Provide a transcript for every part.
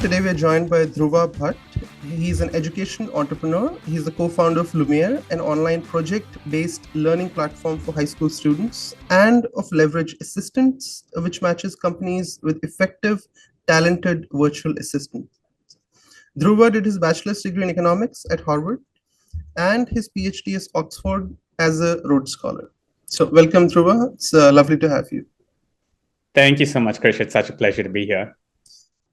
today we're joined by Dhruva Bhat. He's an education entrepreneur. He's the co-founder of Lumire, an online project-based learning platform for high school students, and of Leverage Assistants, which matches companies with effective, talented virtual assistants. Dhruva did his bachelor's degree in economics at Harvard and his PhD at Oxford as a Rhodes Scholar. So welcome, Dhruva. It's lovely to have you. Thank you so much, Krish. It's such a pleasure to be here.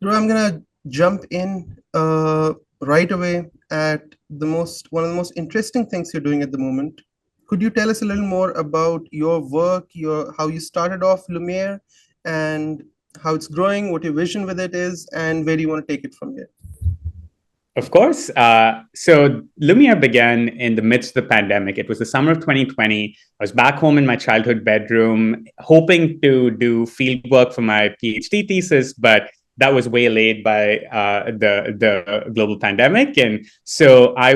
Dhruva, I'm going to jump in right away at one of the most interesting things you're doing at the moment. Could you tell us a little more about your work, how you started off Lumiere, and how it's growing, what your vision with it is, and where do you want to take it from here? Of course. So Lumiere began in the midst of the pandemic. It was the summer of 2020. I was back home in my childhood bedroom, hoping to do field work for my PhD thesis, but that was waylaid by the global pandemic. And so I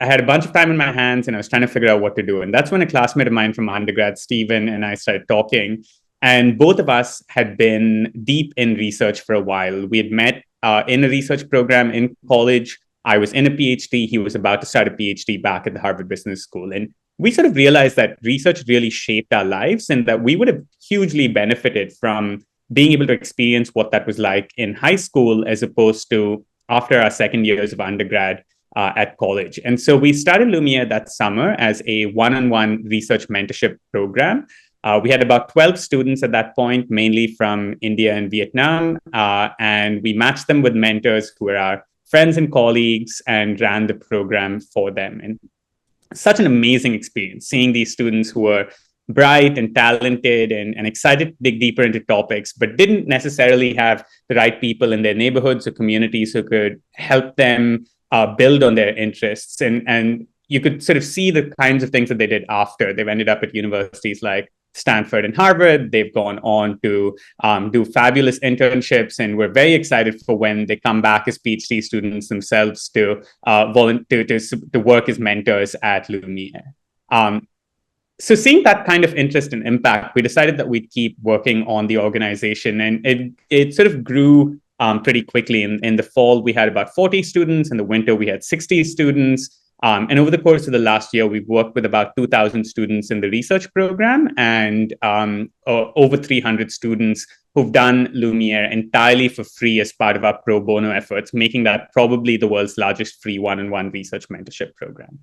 had a bunch of time in my hands and I was trying to figure out what to do. And that's when a classmate of mine from undergrad, Stephen, and I started talking. And both of us had been deep in research for a while. We had met in a research program in college. I was in a PhD. He was about to start a PhD back at the Harvard Business School. And we sort of realized that research really shaped our lives and that we would have hugely benefited from being able to experience what that was like in high school as opposed to after our second years of undergrad at college. And so we started Lumiere that summer as a one-on-one research mentorship program. We had about 12 students at that point, mainly from India and Vietnam, and we matched them with mentors who were our friends and colleagues and ran the program for them. And such an amazing experience, seeing these students who were bright and talented and excited to dig deeper into topics, but didn't necessarily have the right people in their neighborhoods or communities who could help them build on their interests. And you could sort of see the kinds of things that they did after. They've ended up at universities like Stanford and Harvard. They've gone on to do fabulous internships, and we're very excited for when they come back as PhD students themselves to volunteer to work as mentors at Lumiere. So seeing that kind of interest and impact, we decided that we'd keep working on the organization, and it sort of grew pretty quickly. In the fall, we had about 40 students. In the winter, we had 60 students. And over the course of the last year, we've worked with about 2,000 students in the research program and over 300 students who've done Lumiere entirely for free as part of our pro bono efforts, making that probably the world's largest free one-on-one research mentorship program.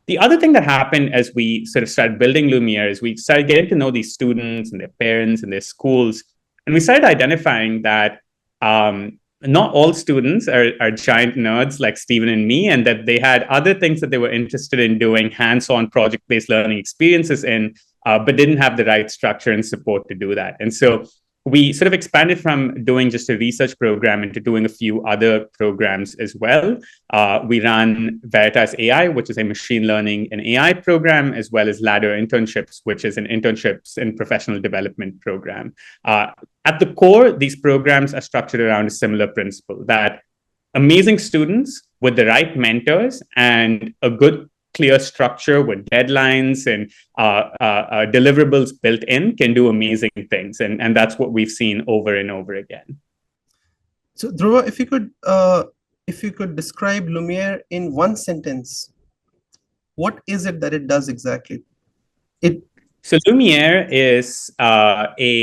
The other thing that happened as we sort of started building Lumiere is we started getting to know these students and their parents and their schools. And we started identifying that not all students are giant nerds like Stephen and me, and that they had other things that they were interested in doing hands-on project-based learning experiences in, but didn't have the right structure and support to do that. And so we sort of expanded from doing just a research program into doing a few other programs as well. We run Veritas AI, which is a machine learning and AI program, as well as Ladder Internships, which is an internships and professional development program. At the core, these programs are structured around a similar principle that amazing students with the right mentors and a good clear structure with deadlines and deliverables built in can do amazing things. And that's what we've seen over and over again. So Dhruva, if you could describe Lumiere in one sentence, what is it that it does exactly? So Lumiere is an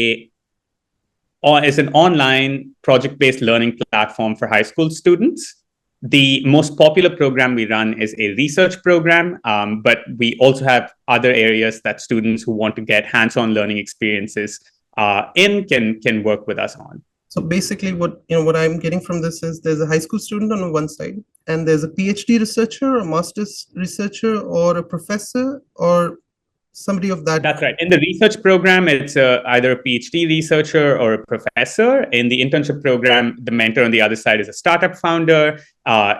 online project-based learning platform for high school students. The most popular program we run is a research program, but we also have other areas that students who want to get hands-on learning experiences can work with us on. So basically, what I'm getting from this is there's a high school student on one side, and there's a PhD researcher, a master's researcher, or a professor, or somebody of that. That's right. In the research program, it's either a PhD researcher or a professor. In the internship program, the mentor on the other side is a startup founder.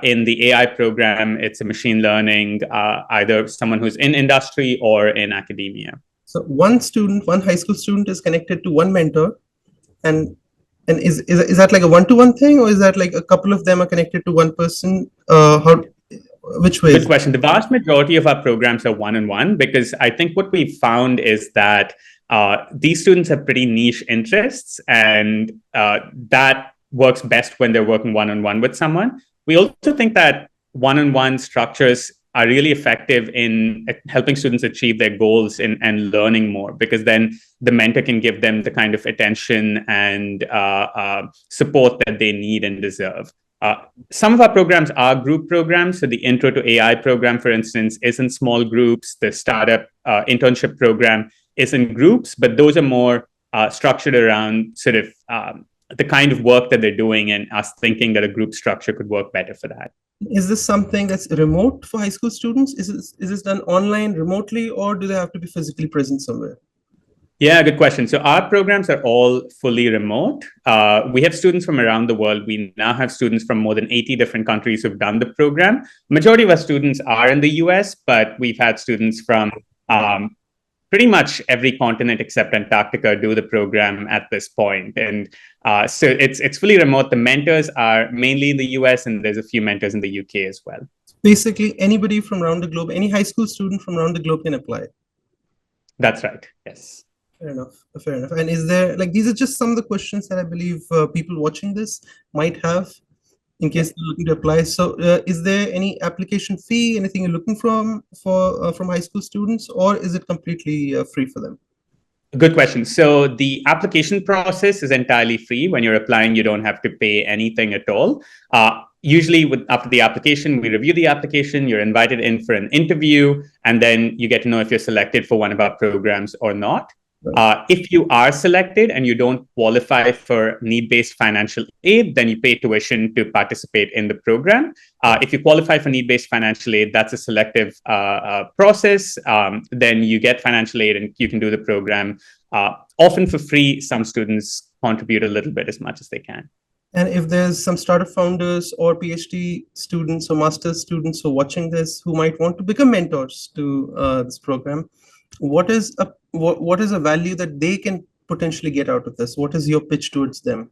In the AI program, it's a machine learning, either someone who's in industry or in academia. So one high school student is connected to one mentor, and is that like a one-to-one thing, or is that like a couple of them are connected to one person? Which way? Good question. The vast majority of our programs are one-on-one, because I think what we found is that these students have pretty niche interests, and that works best when they're working one-on-one with someone. We also think that one-on-one structures are really effective in helping students achieve their goals and learning more, because then the mentor can give them the kind of attention and support that they need and deserve. Some of our programs are group programs. So the Intro to AI program, for instance, is in small groups. The startup internship program is in groups, but those are more structured around sort of the kind of work that they're doing, and us thinking that a group structure could work better for that. Is this something that's remote for high school students? Is this done online, remotely, or do they have to be physically present somewhere? Yeah, good question. So our programs are all fully remote. We have students from around the world. We now have students from more than 80 different countries who've done the program. Majority of our students are in the US, but we've had students from pretty much every continent except Antarctica do the program at this point. And so it's fully remote. The mentors are mainly in the US, and there's a few mentors in the UK as well. Basically, anybody from around the globe, any high school student from around the globe can apply. That's right. Yes. Fair enough. Fair enough. And is there, like, these are just some of the questions that I believe people watching this might have in case they're looking to apply. So is there any application fee, anything you're looking from high school students, or is it completely free for them? Good question. So the application process is entirely free. When you're applying, you don't have to pay anything at all. Usually after the application, we review the application, you're invited in for an interview, and then you get to know if you're selected for one of our programs or not. If you are selected and you don't qualify for need-based financial aid, then you pay tuition to participate in the program. If you qualify for need-based financial aid, that's a selective process. Then you get financial aid and you can do the program often for free. Some students contribute a little bit, as much as they can. And if there's some startup founders or PhD students or master's students who are watching this who might want to become mentors to this program, what is a value that they can potentially get out of this? What is your pitch towards them?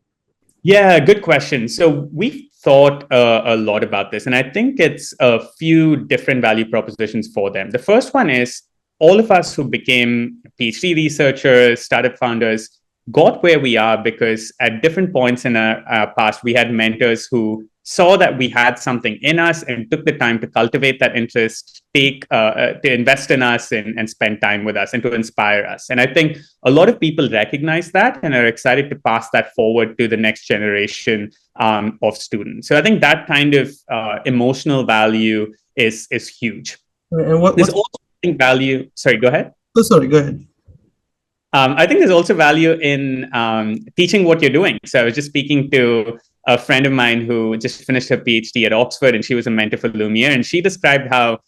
Yeah, good question. So we've thought a lot about this, and I think it's a few different value propositions for them. The first one is all of us who became PhD researchers, startup founders, got where we are because at different points in our past, we had mentors who saw that we had something in us and took the time to cultivate that interest, to invest in us and spend time with us and to inspire us. And I think a lot of people recognize that and are excited to pass that forward to the next generation of students. So I think that kind of emotional value is huge. And there's also value. Sorry, go ahead. Oh, sorry, go ahead. I think there's also value in teaching what you're doing. So I was just speaking to a friend of mine who just finished her PhD at Oxford, and she was a mentor for Lumiere. And she described how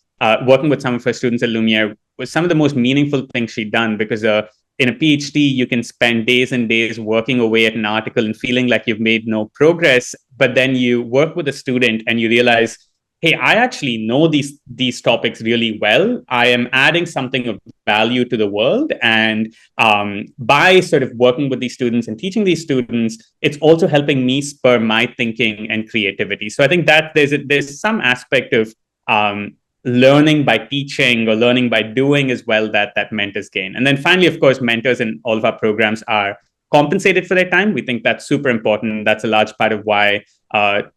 working with some of her students at Lumiere was some of the most meaningful things she'd done, because in a PhD, you can spend days and days working away at an article and feeling like you've made no progress. But then you work with a student and you realize, hey, I actually know these topics really well. I am adding something of value to the world. And by sort of working with these students and teaching these students, it's also helping me spur my thinking and creativity. So I think that there's some aspect of learning by teaching or learning by doing as well that mentors gain. And then finally, of course, mentors in all of our programs are compensated for their time. We think that's super important. That's a large part of why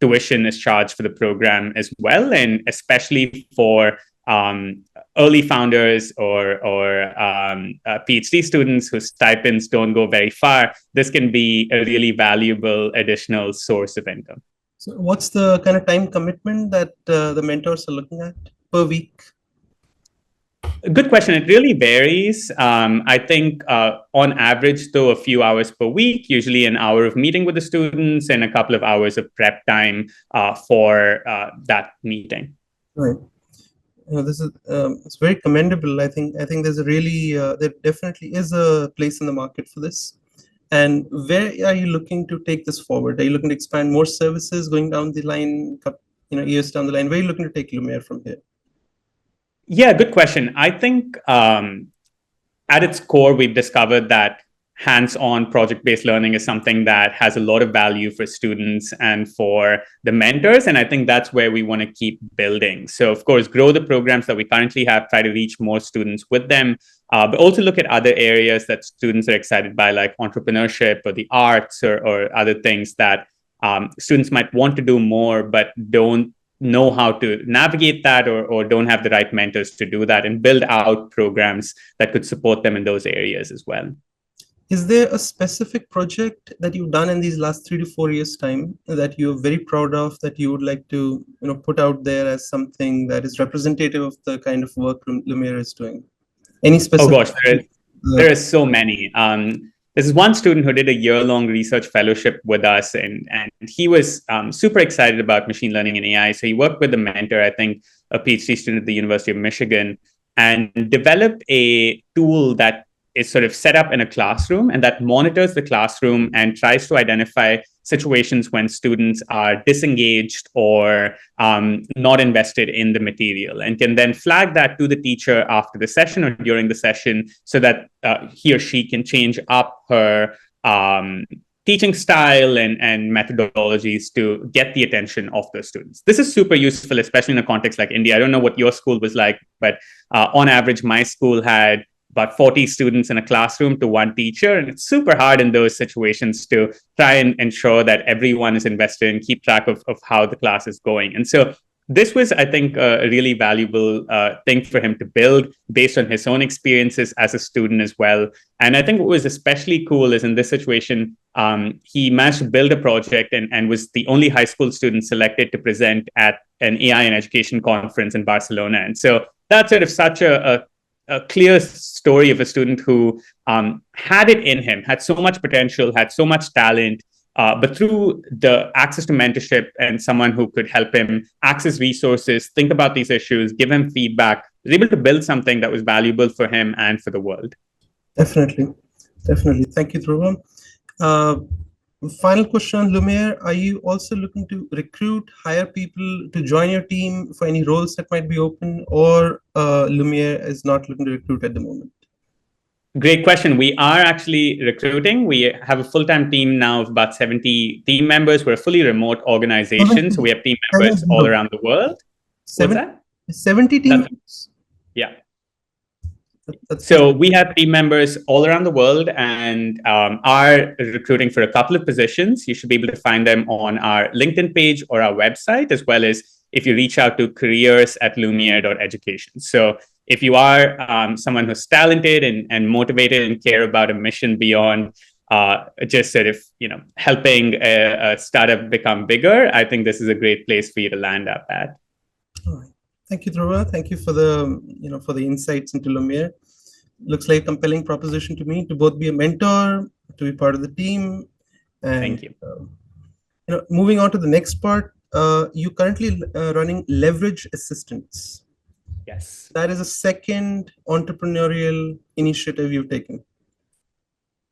tuition is charged for the program as well, and especially for early founders or PhD students whose stipends don't go very far. This can be a really valuable additional source of income. So what's the kind of time commitment that the mentors are looking at per week? Good question. It really varies. I think on average, though, a few hours per week, usually an hour of meeting with the students and a couple of hours of prep time for that meeting. Right. This is it's very commendable. I think there's a really there definitely is a place in the market for this. And where are you looking to take this forward? Are you looking to expand more services going down the line, years down the line? Where are you looking to take Lumiere from here? Yeah, good question. I think at its core, we've discovered that hands-on project-based learning is something that has a lot of value for students and for the mentors. And I think that's where we want to keep building. So of course, grow the programs that we currently have, try to reach more students with them, but also look at other areas that students are excited by, like entrepreneurship or the arts or other things that students might want to do more, but don't know how to navigate that, or don't have the right mentors to do that, and build out programs that could support them in those areas as well. Is there a specific project that you've done in these last 3 to 4 years' time that you're very proud of, that you would like to, put out there as something that is representative of the kind of work Lumiere is doing? Any Oh specific? gosh, there are so many. This is one student who did a year-long research fellowship with us, and he was super excited about machine learning and AI. So he worked with a mentor, I think a PhD student at the University of Michigan, and developed a tool that is sort of set up in a classroom and that monitors the classroom and tries to identify situations when students are disengaged or not invested in the material, and can then flag that to the teacher after the session or during the session, so that he or she can change up her teaching style and methodologies to get the attention of the students. This is super useful, especially in a context like India. I don't know what your school was like, but on average, my school had about 40 students in a classroom to one teacher. And it's super hard in those situations to try and ensure that everyone is invested and keep track of how the class is going. And so this was, I think, a really valuable thing for him to build based on his own experiences as a student as well. And I think what was especially cool is in this situation, he managed to build a project and was the only high school student selected to present at an AI and education conference in Barcelona. And so that's sort of such a clear story of a student who had it in him, had so much potential, had so much talent, but through the access to mentorship and someone who could help him access resources, think about these issues, give him feedback, was able to build something that was valuable for him and for the world. Definitely. Thank you, Dhruva. Final question on Lumiere. Are you also looking to recruit, hire people to join your team for any roles that might be open, or Lumiere is not looking to recruit at the moment? Great question. We are actually recruiting. We have a full-time team now of about 70 team members. We're a fully remote organization, so we have team members all around the world. 70 team members? Yeah. So we have team members all around the world and are recruiting for a couple of positions. You should be able to find them on our LinkedIn page or our website, as well as if you reach out to careers@lumiere.education. So if you are someone who's talented and motivated and care about a mission beyond just sort of helping a startup become bigger, I think this is a great place for you to land up at. All right. Thank you, Dhruva. Thank you for the insights into Lumiere. Looks like a compelling proposition to me to both be a mentor, to be part of the team. And, thank you. Moving on to the next part, you currently running Leverage Assistants. Yes. That is a second entrepreneurial initiative you've taken.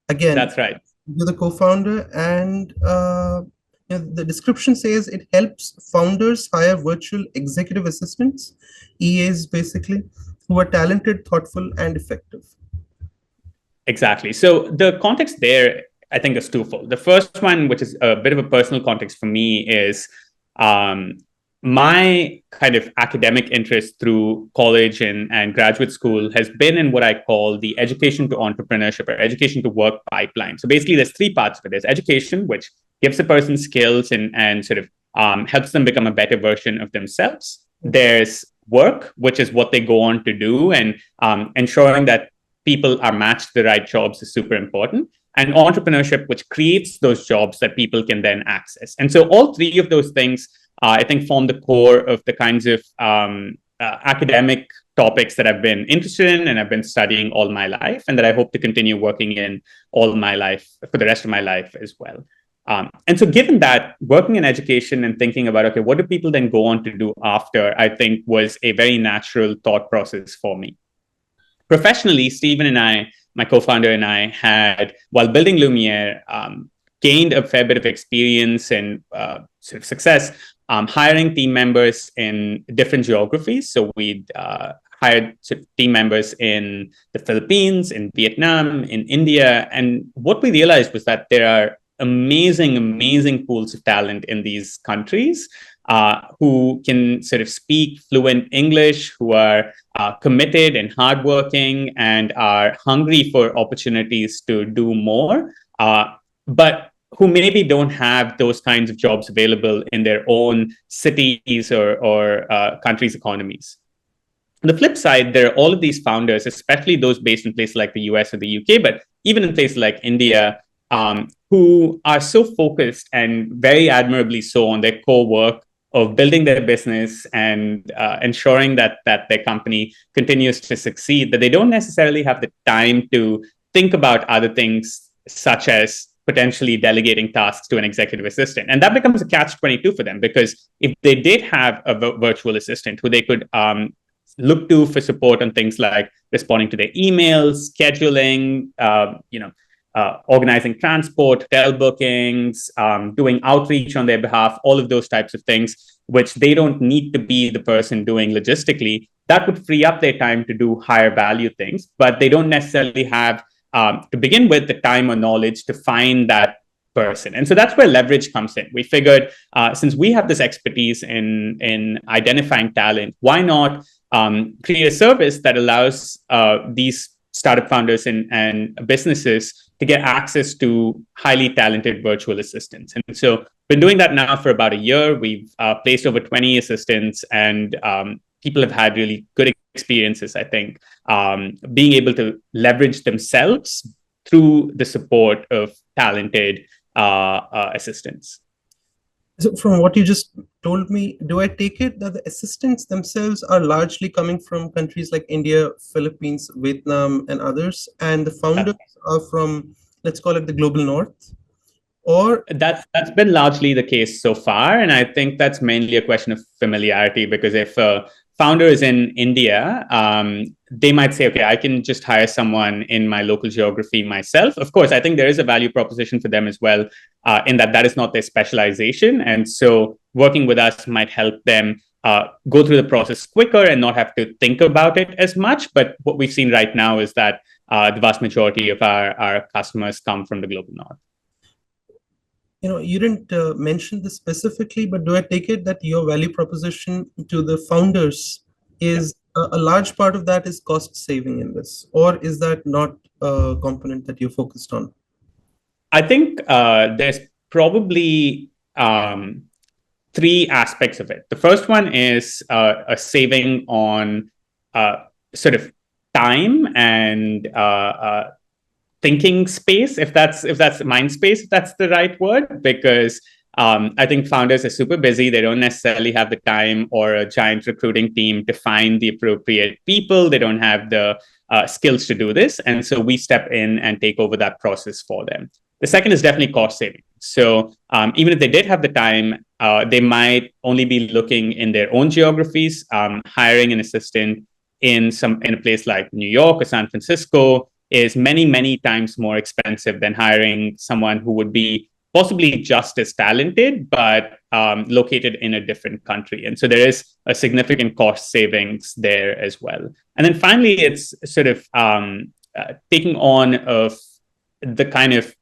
Again, that's right. You're the co-founder, and the description says it helps founders hire virtual executive assistants, EAs basically, who are talented, thoughtful, and effective. Exactly. So the context there, I think, is twofold. The first one, which is a bit of a personal context for me, is my kind of academic interest through college and graduate school has been in what I call the education to entrepreneurship or education to work pipeline. So basically, there's three parts of it. There's education, which gives a person skills and sort of helps them become a better version of themselves. There's work, which is what they go on to do, and ensuring that people are matched to the right jobs is super important. And entrepreneurship, which creates those jobs that people can then access. And so all three of those things, I think, form the core of the kinds of academic topics that I've been interested in and I've been studying all my life, and that I hope to continue working in all my life for the rest of my life as well. And so given that, working in education and thinking about, okay, what do people then go on to do after, I think was a very natural thought process for me. Professionally, Stephen and I, my co-founder and I, had, while building Lumiere, gained a fair bit of experience and sort of success hiring team members in different geographies. So we'd hired team members in the Philippines, in Vietnam, in India. And what we realized was that there are amazing pools of talent in these countries who can sort of speak fluent English, who are committed and hardworking and are hungry for opportunities to do more. But who maybe don't have those kinds of jobs available in their own cities or countries' economies. On the flip side, there are all of these founders, especially those based in places like the US or the UK, but even in places like India, who are so focused and very admirably so on their core work of building their business and ensuring that their company continues to succeed, that they don't necessarily have the time to think about other things, such as potentially delegating tasks to an executive assistant. And that becomes a catch-22 for them, because if they did have a virtual assistant who they could look to for support on things like responding to their emails, scheduling, organizing transport, hotel bookings, doing outreach on their behalf, all of those types of things, which they don't need to be the person doing logistically, that would free up their time to do higher value things. But they don't necessarily have, to begin with, the time or knowledge to find that person. And so that's where leverage comes in. We figured, since we have this expertise in identifying talent, why not create a service that allows these startup founders and businesses to get access to highly talented virtual assistants. And so been doing that now for about a year. We've placed over 20 assistants, and people have had really good experiences, I think, being able to leverage themselves through the support of talented assistants. So from what you just told me, do I take it that the assistants themselves are largely coming from countries like India, Philippines, Vietnam, and others, and the founders are from, let's call it, the global north? Or that's been largely the case so far, and I think that's mainly a question of familiarity, because if a founder is in India, they might say, okay, I can just hire someone in my local geography myself. Of course, I think there is a value proposition for them as well, in that is not their specialization. And so working with us might help them go through the process quicker and not have to think about it as much. But what we've seen right now is that the vast majority of our customers come from the global north. You didn't mention this specifically, but do I take it that your value proposition to the founders is a large part of that is cost saving in this, or is that not a component that you're focused on? I think there's probably three aspects of it. The first one is a saving on sort of time and thinking space, if that's mind space, if that's the right word, because I think founders are super busy. They don't necessarily have the time or a giant recruiting team to find the appropriate people. They don't have the skills to do this. And so we step in and take over that process for them. The second is definitely cost saving. So even if they did have the time, they might only be looking in their own geographies. Hiring an assistant in a place like New York or San Francisco is many, many times more expensive than hiring someone who would be possibly just as talented, but located in a different country. And so there is a significant cost savings there as well. And then finally, it's sort of taking on of the kind of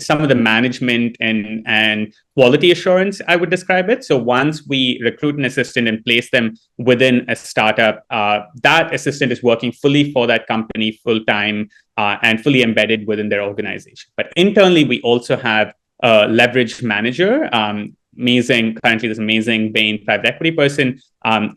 some of the management and quality assurance, I would describe it. So once we recruit an assistant and place them within a startup, that assistant is working fully for that company full time and fully embedded within their organization. But internally, we also have a leverage manager. Currently this amazing Bain private equity person.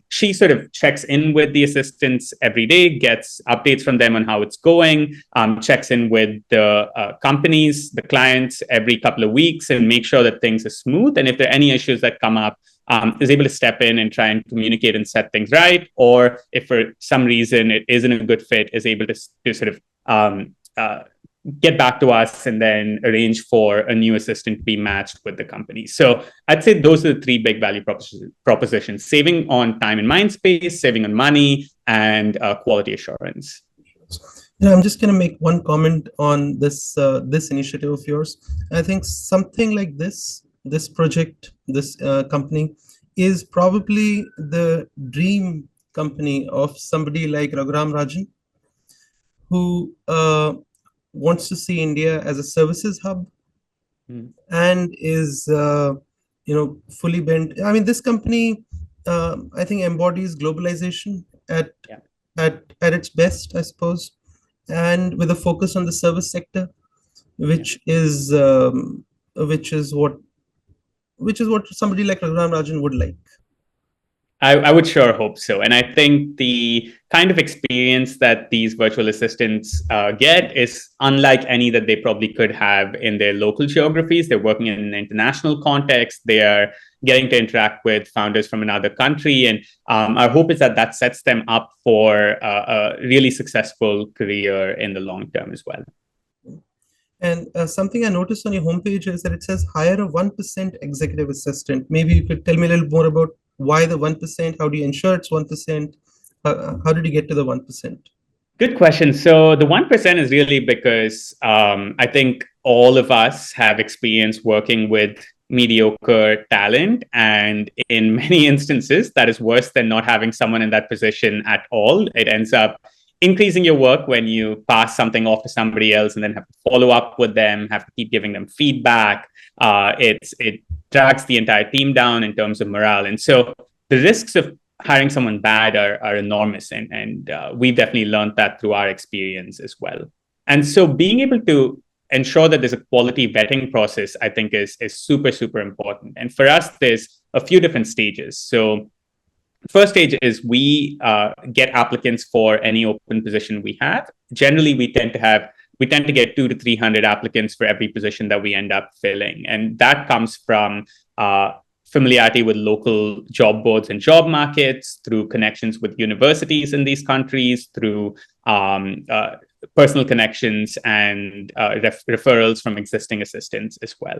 She sort of checks in with the assistants every day, gets updates from them on how it's going, checks in with the companies, the clients every couple of weeks, and make sure that things are smooth. And if there are any issues that come up, is able to step in and try and communicate and set things right. Or if for some reason it isn't a good fit, is able to sort of get back to us and then arrange for a new assistant to be matched with the company. So I'd say those are the three big value propositions: saving on time and mind space, saving on money, and quality assurance. I'm just going to make one comment on this initiative of yours. I think something like this project, this company, is probably the dream company of somebody like Raghuram Rajan, who wants to see India as a services hub and is fully bent. I mean, this company I think embodies globalization at its best, I suppose, and with a focus on the service sector, which is which is what somebody like Raghuram Rajan would like. I would sure hope so. And I think the kind of experience that these virtual assistants get is unlike any that they probably could have in their local geographies. They're working in an international context. They are getting to interact with founders from another country. And our hope is that that sets them up for a really successful career in the long term as well. And something I noticed on your homepage is that it says hire a 1% executive assistant. Maybe you could tell me a little more about why the 1%? How do you ensure it's 1%? How did you get to the 1%? Good question. So the 1% is really because I think all of us have experience working with mediocre talent. And in many instances, that is worse than not having someone in that position at all. It ends up increasing your work when you pass something off to somebody else and then have to follow up with them, have to keep giving them feedback. It drags the entire team down in terms of morale. And so the risks of hiring someone bad are enormous. And we've definitely learned that through our experience as well. And so being able to ensure that there's a quality vetting process, I think is super, super important. And for us, there's a few different stages. So first stage is we get applicants for any open position we have. Generally, we tend to get 200 to 300 applicants for every position that we end up filling. And that comes from familiarity with local job boards and job markets, through connections with universities in these countries, through personal connections and referrals from existing assistants as well.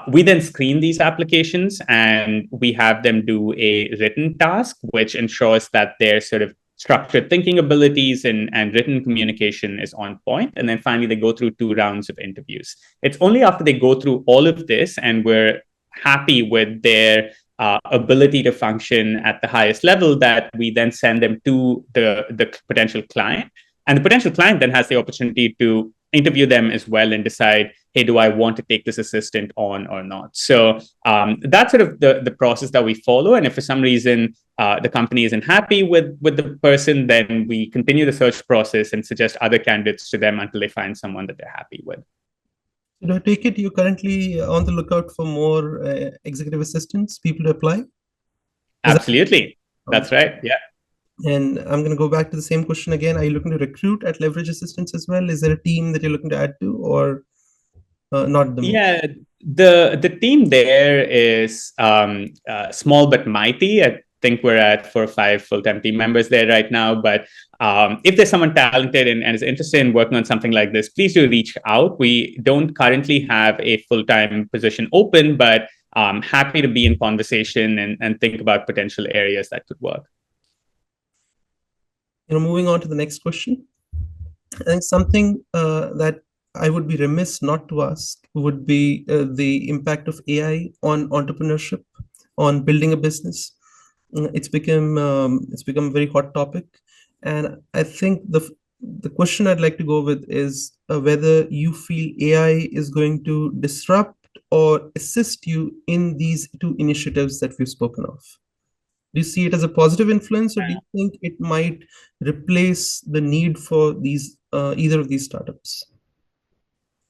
We then screen these applications and we have them do a written task, which ensures that their sort of structured thinking abilities and written communication is on point. And then finally, they go through 2 rounds of interviews. It's only after they go through all of this and we're happy with their ability to function at the highest level that we then send them to the potential client. And the potential client then has the opportunity to interview them as well and decide, hey, do I want to take this assistant on or not? So that's sort of the process that we follow. And if for some reason the company isn't happy with the person, then we continue the search process and suggest other candidates to them until they find someone that they're happy with. Do I take it you're currently on the lookout for more executive assistants, people to apply? Absolutely. That's right. Yeah. And I'm going to go back to the same question again. Are you looking to recruit at Leverage Assistants as well? Is there a team that you're looking to add to, or not the Yeah, the team there is small but mighty. I think we're at 4 or 5 full-time team members there right now. But if there's someone talented and is interested in working on something like this, please do reach out. We don't currently have a full-time position open, but happy to be in conversation and think about potential areas that could work. Moving on to the next question. I think something that I would be remiss not to ask would be the impact of AI on entrepreneurship, on building a business. It's become a very hot topic, and I think the question I'd like to go with is whether you feel AI is going to disrupt or assist you in these 2 initiatives that we've spoken of. Do you see it as a positive influence, or do you think it might replace the need for these either of these startups?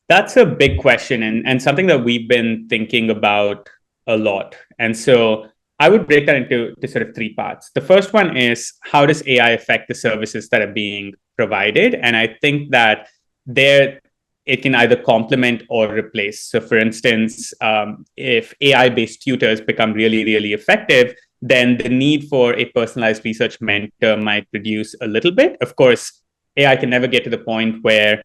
That's a big question and something that we've been thinking about a lot. And so I would break that into sort of 3 parts. The first one is, how does AI affect the services that are being provided? And I think that it can either complement or replace. So for instance, if AI-based tutors become really, really effective, then the need for a personalized research mentor might reduce a little bit. Of course, AI can never get to the point where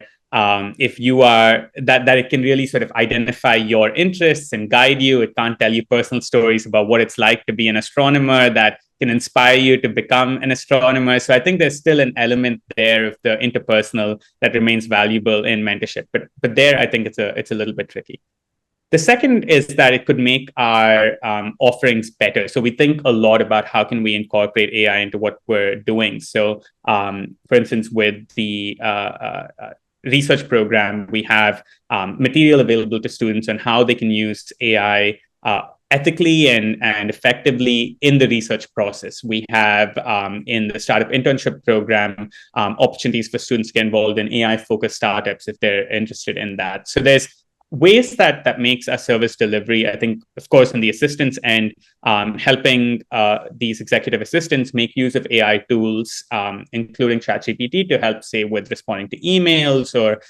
if you are that it can really sort of identify your interests and guide you. It can't tell you personal stories about what it's like to be an astronomer that can inspire you to become an astronomer. So I think there's still an element there of the interpersonal that remains valuable in mentorship. But there, I think it's a little bit tricky. The second is that it could make our offerings better. So we think a lot about how can we incorporate AI into what we're doing. So for instance, with the research program, we have material available to students on how they can use AI ethically and effectively in the research process. We have in the startup internship program opportunities for students to get involved in AI-focused startups if they're interested in that. So there's ways that makes our service delivery, I think, of course, on the assistance end, helping these executive assistants make use of AI tools, including ChatGPT, to help, say, with responding to emails or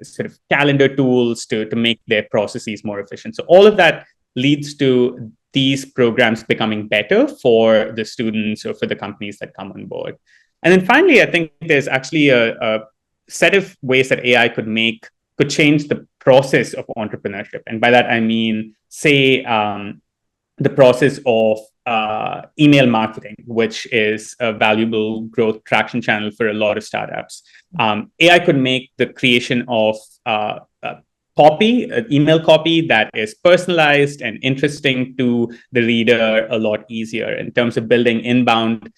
sort of calendar tools to make their processes more efficient. So all of that leads to these programs becoming better for the students or for the companies that come on board. And then finally, I think there's actually a set of ways that AI could change the process of entrepreneurship. And by that, I mean, say, the process of email marketing, which is a valuable growth traction channel for a lot of startups. AI could make the creation of email copy that is personalized and interesting to the reader a lot easier. In terms of building inbound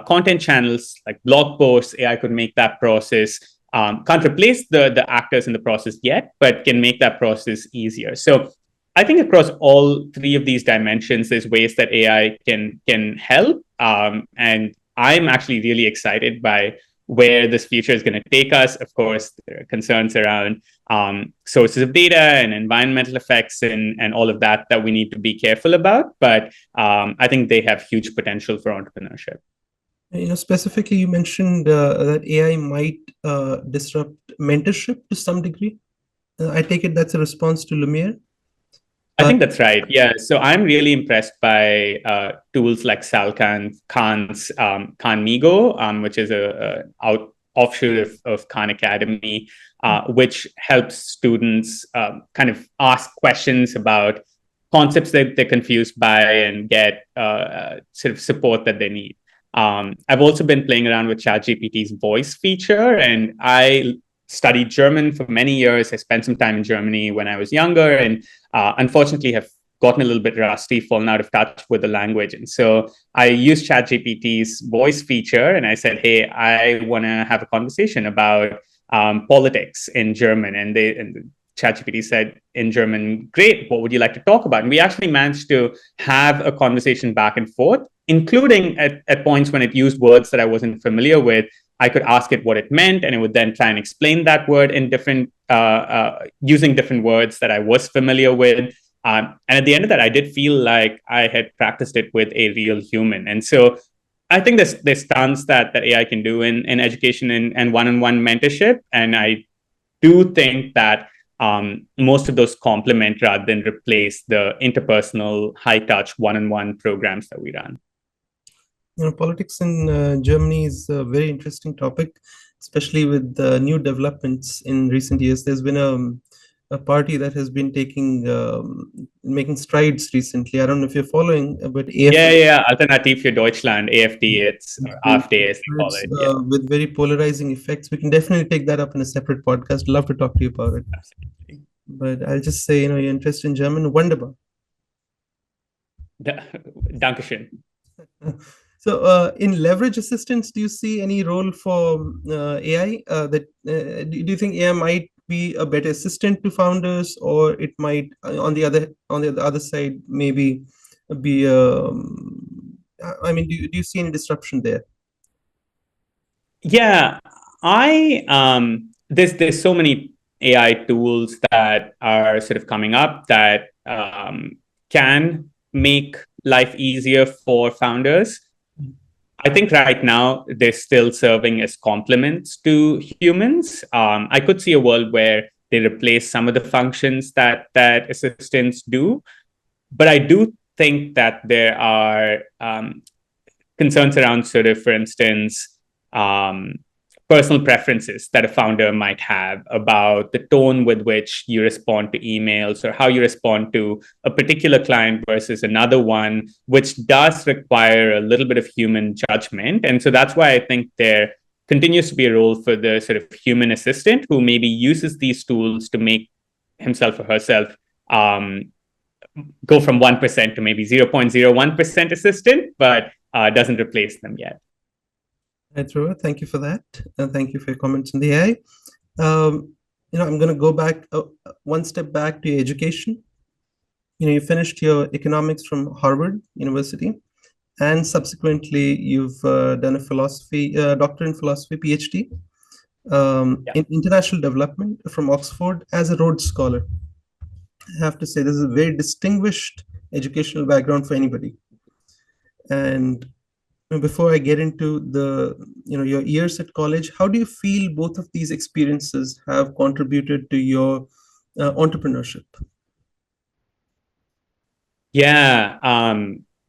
content channels like blog posts, AI could make that process, can't replace the actors in the process yet, but can make that process easier. So I think across all three of these dimensions, there's ways that AI can help. And I'm actually really excited by where this future is going to take us. Of course, there are concerns around sources of data and environmental effects and all of that we need to be careful about. But I think they have huge potential for entrepreneurship. Specifically, you mentioned that AI might disrupt mentorship to some degree. I take it that's a response to Lumiere. I think that's right. Yeah. So I'm really impressed by tools like Sal Khan's Khanmigo, which is a offshoot of Khan Academy, which helps students kind of ask questions about concepts that they're confused by and get sort of support that they need. I've also been playing around with ChatGPT's voice feature, and I studied German for many years. I spent some time in Germany when I was younger, and unfortunately have gotten a little bit rusty, fallen out of touch with the language. And so I used ChatGPT's voice feature, and I said, hey, I want to have a conversation about politics in German. And ChatGPT said in German, great, what would you like to talk about? And we actually managed to have a conversation back and forth, including at points when it used words that I wasn't familiar with. I could ask it what it meant, and it would then try and explain that word in different, using different words that I was familiar with. And at the end of that, I did feel like I had practiced it with a real human. And so I think there's tons that AI can do in education and one-on-one mentorship. And I do think that most of those complement rather than replace the interpersonal, high-touch, one-on-one programs that we run. Politics in Germany is a very interesting topic, especially with new developments in recent years. There's been a party that has been making strides recently. I don't know if you're following, but AfD. Yeah. Alternative für Deutschland, AfD, it's AfD as they call it. Yeah. With very polarizing effects. We can definitely take that up in a separate podcast. Love to talk to you about it. Absolutely. But I'll just say, your interest in German, wunderbar. Dankeschön. So in leverage assistance, do you see any role for AI? Do you think AI might be a better assistant to founders, or it might, on the other side, maybe be? I mean, do you see any disruption there? Yeah, there's so many AI tools that are sort of coming up that can make life easier for founders. I think right now they're still serving as complements to humans. I could see a world where they replace some of the functions that assistants do. But I do think that there are concerns around sort of, for instance, personal preferences that a founder might have about the tone with which you respond to emails or how you respond to a particular client versus another one, which does require a little bit of human judgment. And so that's why I think there continues to be a role for the sort of human assistant who maybe uses these tools to make himself or herself go from 1% to maybe 0.01% assistant, but doesn't replace them yet. Dhruva, thank you for that. And thank you for your comments on the AI. I'm going to go back one step back to your education. You finished your economics from Harvard University, and subsequently you've done a doctorate in philosophy, PhD. Yeah. in international development from Oxford as a Rhodes Scholar. I have to say, this is a very distinguished educational background for anybody. And before I get into the, your years at college, how do you feel both of these experiences have contributed to your entrepreneurship? Yeah,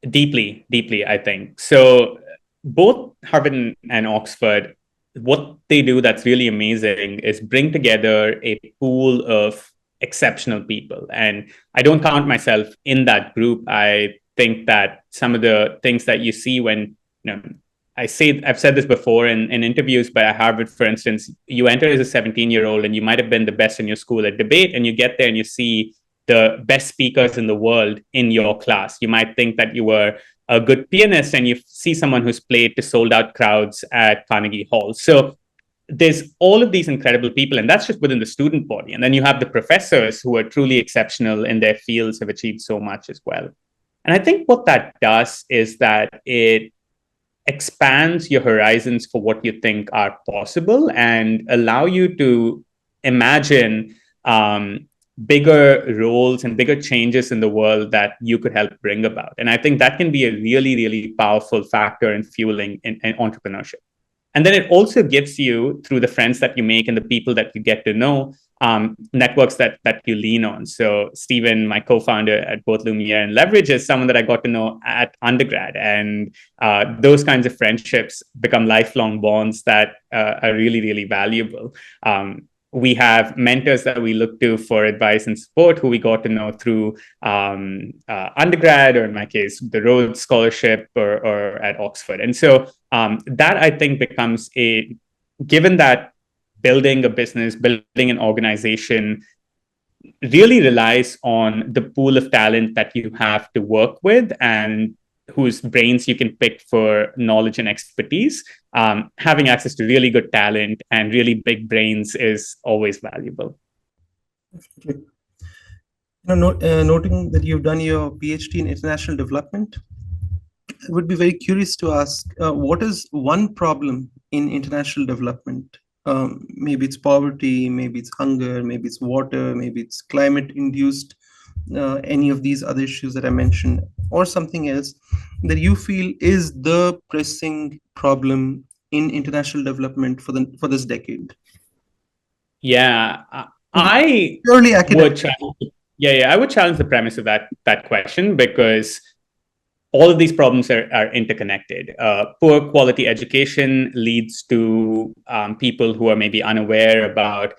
deeply, deeply, I think. So both Harvard and Oxford, what they do that's really amazing is bring together a pool of exceptional people. And I don't count myself in that group. I think that some of the things that you see when, you know, I've said this before in interviews, but at Harvard, for instance, you enter as a 17-year-old and you might have been the best in your school at debate, and you get there and you see the best speakers in the world in your class. You might think that you were a good pianist and you see someone who's played to sold out crowds at Carnegie Hall. So there's all of these incredible people, and that's just within the student body. And then you have the professors who are truly exceptional in their fields, have achieved so much as well. And I think what that does is that it expands your horizons for what you think are possible and allow you to imagine bigger roles and bigger changes in the world that you could help bring about. And I think that can be a really, really powerful factor in fueling in entrepreneurship. And then it also gives you, through the friends that you make and the people that you get to know, networks that you lean on. So Stephen, my co-founder at both Lumiere and Leverage, is someone that I got to know at undergrad. And those kinds of friendships become lifelong bonds that are really, really valuable. We have mentors that we look to for advice and support who we got to know through undergrad, or in my case, the Rhodes Scholarship or at Oxford. And so that I think becomes given that building a business, building an organization really relies on the pool of talent that you have to work with and whose brains you can pick for knowledge and expertise. Having access to really good talent and really big brains is always valuable. Definitely. Noting that you've done your PhD in international development, I would be very curious to ask, what is one problem in international development? Maybe it's poverty, maybe it's hunger, maybe it's water, maybe it's climate-induced, any of these other issues that I mentioned, or something else that you feel is the pressing problem in international development for this decade? Yeah, I Purely would academic. challenge, I would challenge the premise of that question, because all of these problems are interconnected. Poor quality education leads to people who are maybe unaware about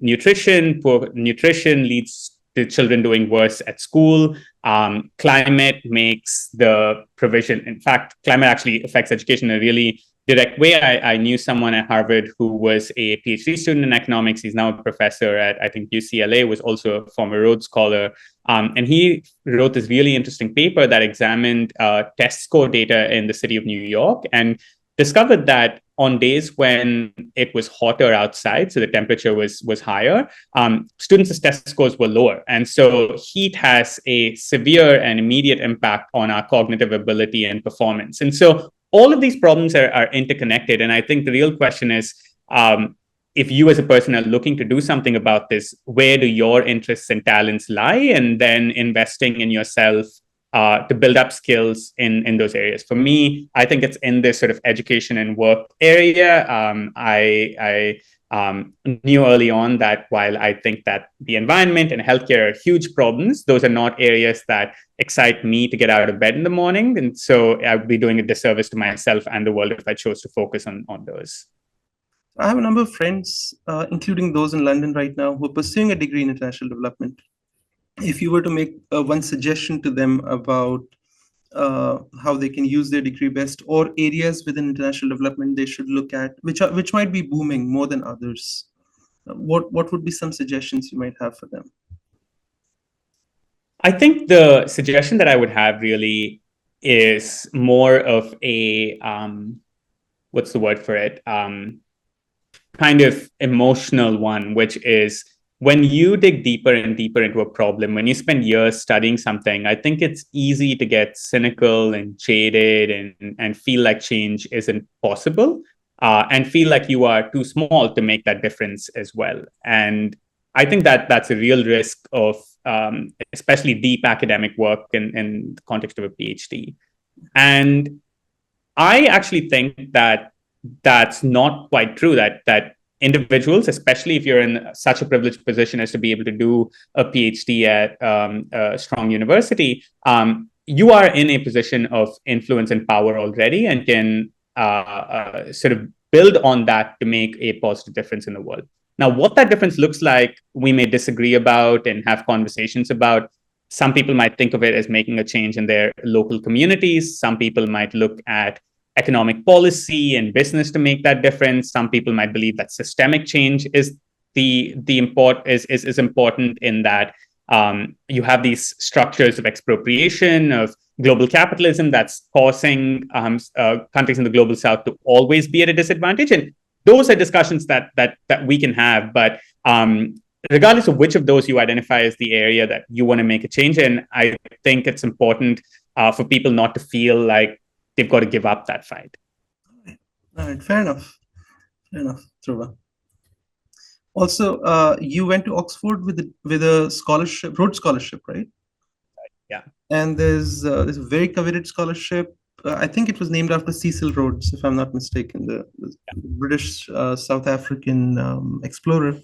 nutrition. Poor nutrition leads to children doing worse at school. Climate makes the provision. In fact, climate actually affects education in a really direct way. I knew someone at Harvard who was a PhD student in economics. He's now a professor at, I think, UCLA, was also a former Rhodes Scholar. And he wrote this really interesting paper that examined test score data in the city of New York and discovered that on days when it was hotter outside, so the temperature was higher, students' test scores were lower. And so heat has a severe and immediate impact on our cognitive ability and performance. And so all of these problems are interconnected. And I think the real question is, if you as a person are looking to do something about this, where do your interests and talents lie? And then investing in yourself to build up skills in those areas. For me, I think it's in this sort of education and work area. I knew early on that while I think that the environment and healthcare are huge problems, those are not areas that excite me to get out of bed in the morning. And so I would be doing a disservice to myself and the world if I chose to focus on those. I have a number of friends, including those in London right now, who are pursuing a degree in international development. If you were to make one suggestion to them about how they can use their degree best, or areas within international development they should look at, which might be booming more than others, what would be some suggestions you might have for them? I think the suggestion that I would have really is more of a what's the word for it? Kind of emotional one, which is when you dig deeper and deeper into a problem, when you spend years studying something, I think it's easy to get cynical and jaded and feel like change isn't possible. and feel like you are too small to make that difference as well. And I think that that's a real risk of especially deep academic work in the context of a PhD. And I actually think that that's not quite true. That individuals, especially if you're in such a privileged position as to be able to do a PhD at a strong university, you are in a position of influence and power already, and can sort of build on that to make a positive difference in the world. Now, what that difference looks like, we may disagree about and have conversations about. Some people might think of it as making a change in their local communities. Some people might look at economic policy and business to make that difference. Some people might believe that systemic change is is important, in that you have these structures of expropriation, of global capitalism, that's causing countries in the global south to always be at a disadvantage. And those are discussions that we can have. But regardless of which of those you identify as the area that you want to make a change in, I think it's important for people not to feel like they've got to give up that fight. All right, fair enough, Dhruva. Also, you went to Oxford with a scholarship, Rhodes Scholarship, right? Yeah. And there's this very coveted scholarship. I think it was named after Cecil Rhodes, if I'm not mistaken, the British South African explorer.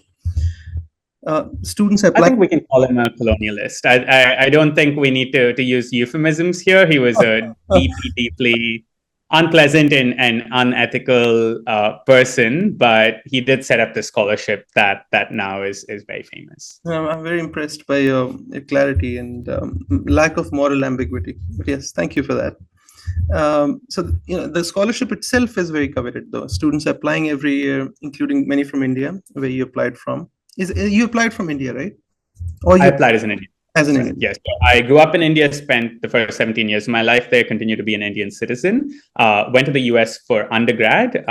Students apply. I think we can call him a colonialist. I don't think we need to use euphemisms here. He was a deeply unpleasant and unethical person, but he did set up the scholarship that now is very famous. I'm very impressed by your clarity and lack of moral ambiguity. But yes, thank you for that. So the scholarship itself is very coveted, though. Students applying every year, including many from India, where you applied from. You applied from India, right? Or I applied as an Indian. As an Indian. Yes. I grew up in India, spent the first 17 years of my life there, continued to be an Indian citizen, went to the US for undergrad,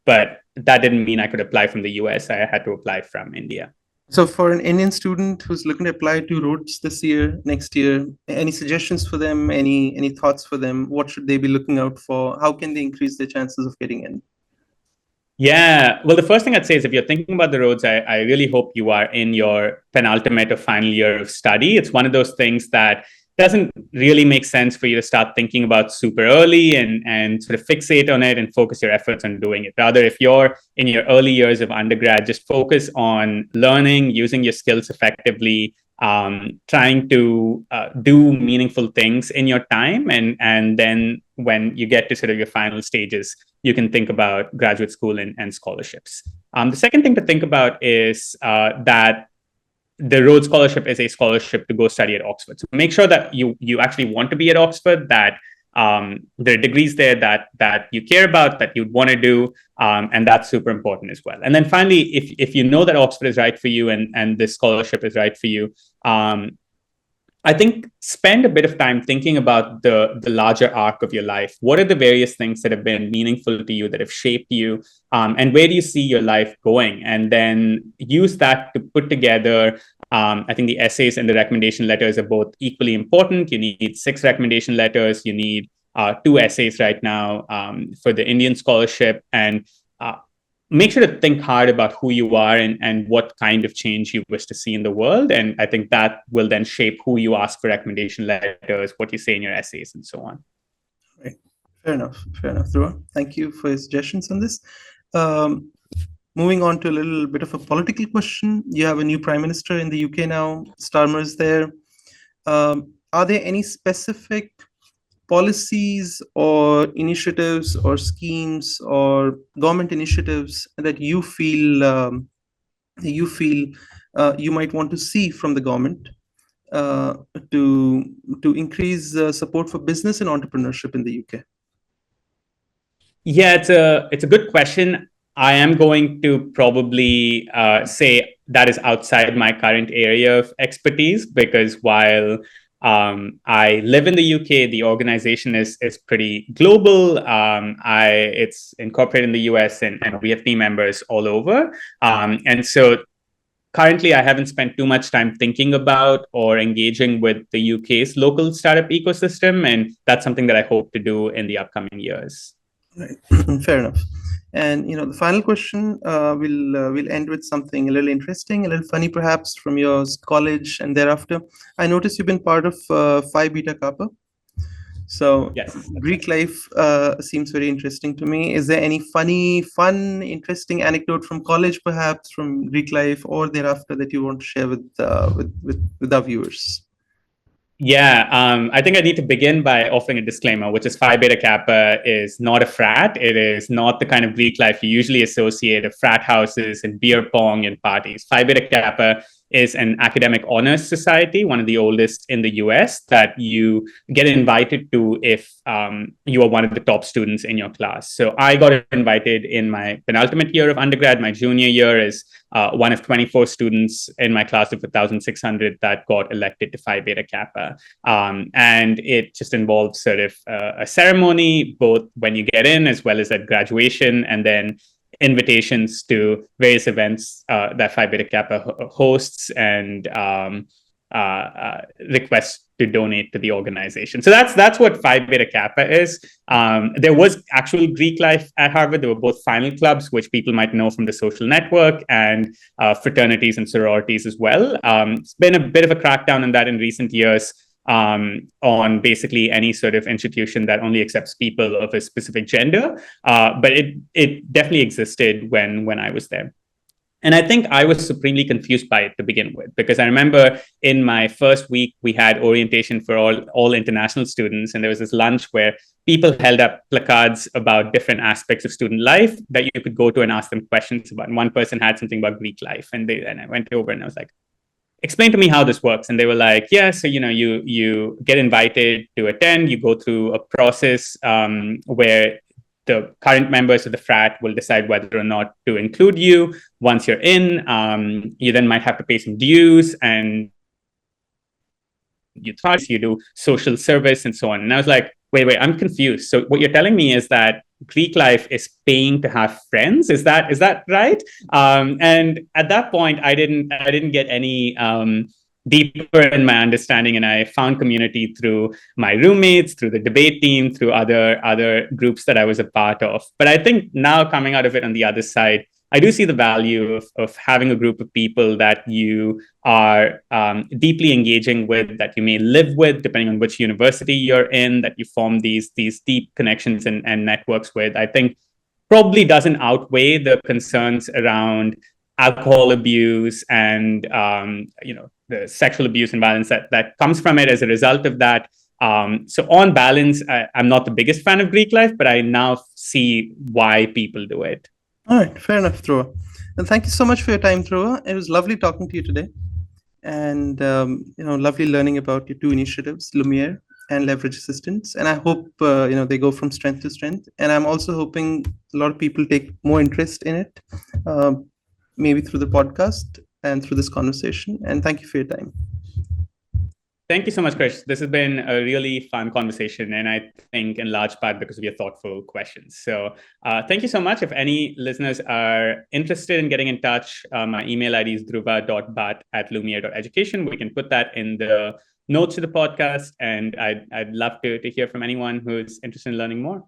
but that didn't mean I could apply from the US. I had to apply from India. So for an Indian student who's looking to apply to Rhodes this year, next year, any suggestions for them, any thoughts for them? What should they be looking out for? How can they increase their chances of getting in? Yeah, well, the first thing I'd say is, if you're thinking about the Rhodes, I really hope you are in your penultimate or final year of study. It's one of those things that doesn't really make sense for you to start thinking about super early and sort of fixate on it and focus your efforts on doing it. Rather, if you're in your early years of undergrad, just focus on learning, using your skills effectively, trying to do meaningful things in your time. And then when you get to sort of your final stages, you can think about graduate school and scholarships. The second thing to think about is that the Rhodes Scholarship is a scholarship to go study at Oxford. So make sure that you actually want to be at Oxford, that there are degrees there that you care about, that you'd want to do, and that's super important as well. And then finally, if you know that Oxford is right for you and this scholarship is right for you, I think spend a bit of time thinking about the larger arc of your life. What are the various things that have been meaningful to you, that have shaped you, and where do you see your life going? And then use that to put together. I think the essays and the recommendation letters are both equally important. You need 6 recommendation letters. You need 2 essays right now for the Indian scholarship. And make sure to think hard about who you are and what kind of change you wish to see in the world. And I think that will then shape who you ask for recommendation letters, what you say in your essays, and so on. Right. Fair enough, Dhruva. Thank you for your suggestions on this. Moving on to a little bit of a political question. You have a new prime minister in the UK now. Starmer is there. Are there any specific policies or initiatives or schemes or government initiatives that you feel you might want to see from the government to increase support for business and entrepreneurship in the UK? Yeah, it's a good question. I am going to probably say that is outside my current area of expertise, because while I live in the UK, the organization is pretty global. It's incorporated in the US, and we have team members all over. And so currently, I haven't spent too much time thinking about or engaging with the UK's local startup ecosystem. And that's something that I hope to do in the upcoming years. Right. Fair enough. And the final question, we'll end with something a little interesting, a little funny, perhaps from your college and thereafter. I noticed you've been part of Phi Beta Kappa. So Yes, that's right. Greek life seems very interesting to me. Is there any funny, fun, interesting anecdote from college, perhaps from Greek life or thereafter, that you want to share with our viewers? Yeah, I think I need to begin by offering a disclaimer, which is Phi Beta Kappa is not a frat. It is not the kind of Greek life you usually associate of frat houses and beer pong and parties. Phi Beta Kappa is an academic honors society, one of the oldest in the US, that you get invited to if you are one of the top students in your class. So I got invited in my penultimate year of undergrad. My junior year is one of 24 students in my class of 1,600 that got elected to Phi Beta Kappa. And it just involves sort of a ceremony, both when you get in as well as at graduation, and then invitations to various events that Phi Beta Kappa hosts, and requests to donate to the organization. So that's what Phi Beta Kappa is. There was actual Greek life at Harvard. There were both final clubs, which people might know from the social network, and fraternities and sororities as well. It's been a bit of a crackdown on that in recent years, on basically any sort of institution that only accepts people of a specific gender. But it definitely existed when I was there. And I think I was supremely confused by it to begin with, because I remember in my first week, we had orientation for all international students. And there was this lunch where people held up placards about different aspects of student life that you could go to and ask them questions about. And one person had something about Greek life. And I went over and I was like, explain to me how this works. And they were like, yeah, so you get invited to attend, you go through a process where the current members of the frat will decide whether or not to include you. Once you're in, you then might have to pay some dues, and you do social service and so on. And I was like, wait, I'm confused. So what you're telling me is that Greek life is paying to have friends? Is that right? And at that point, I didn't get any deeper in my understanding, and I found community through my roommates, through the debate team, through other groups that I was a part of. But I think now, coming out of it on the other side, I do see the value of having a group of people that you are deeply engaging with, that you may live with, depending on which university you're in, that you form these deep connections and networks with. I think probably doesn't outweigh the concerns around alcohol abuse and the sexual abuse and violence that comes from it as a result of that. So on balance, I'm not the biggest fan of Greek life, but I now see why people do it. All right, fair enough, Dhruva. And thank you so much for your time, Dhruva. It was lovely talking to you today, and lovely learning about your two initiatives, Lumiere and Leverage Assistance. And I hope they go from strength to strength. And I'm also hoping a lot of people take more interest in it, maybe through the podcast and through this conversation. And thank you for your time. Thank you so much, Krish. This has been a really fun conversation, and I think in large part because of your thoughtful questions. So thank you so much. If any listeners are interested in getting in touch, my email ID is dhruva.bhat@lumiere.education. We can put that in the notes of the podcast, and I'd love to hear from anyone who's interested in learning more.